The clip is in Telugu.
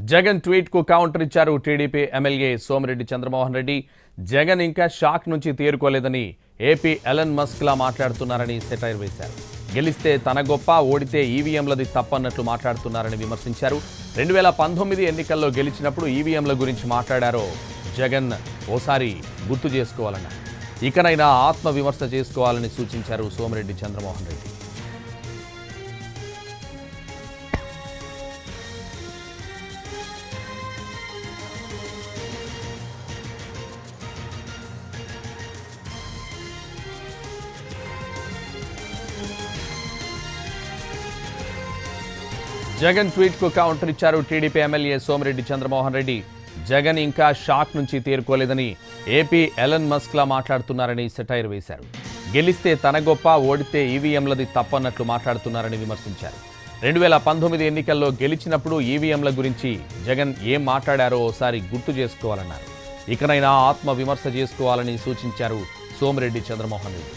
జగన్ ట్వీట్ కు కౌంటర్ ఇచ్చారు టీడీపీ ఎమ్మెల్యే సోమిరెడ్డి చంద్రమోహన్ రెడ్డి. జగన్ ఇంకా షాక్ నుంచి తేరుకోలేదని ఏపీ ఎలన్ మస్క్ లా మాట్లాడుతున్నారని సెటైర్ వేశారు. గెలిస్తే తన గొప్ప, ఓడితే ఈవీఎంలది తప్పన్నట్లు మాట్లాడుతున్నారని విమర్శించారు. 2019 ఎన్నికల్లో గెలిచినప్పుడు ఈవీఎంల గురించి మాట్లాడారో జగన్ ఓసారి గుర్తు చేసుకోవాలన్నారు. ఇకనైనా ఆత్మవిమర్శ చేసుకోవాలని సూచించారు సోమిరెడ్డి చంద్రమోహన్ రెడ్డి. జగన్ ట్వీట్ కు కౌంటర్ ఇచ్చారు టీడీపీ ఎమ్మెల్యే సోమిరెడ్డి చంద్రమోహన్ రెడ్డి. జగన్ ఇంకా షాక్ నుంచి తేరుకోలేదని ఏపీ ఎలన్ మస్క్ లా మాట్లాడుతున్నారని సెటైర్ వేశారు. గెలిస్తే తన గొప్ప, ఓడితే ఈవీఎంలది తప్పన్నట్లు మాట్లాడుతున్నారని విమర్శించారు. 2019 ఎన్నికల్లో గెలిచినప్పుడు ఈవీఎంల గురించి జగన్ ఏం మాట్లాడారో ఓసారి గుర్తు చేసుకోవాలన్నారు. ఇకనైనా ఆత్మ విమర్శ చేసుకోవాలని సూచించారు సోమిరెడ్డి చంద్రమోహన్ రెడ్డి.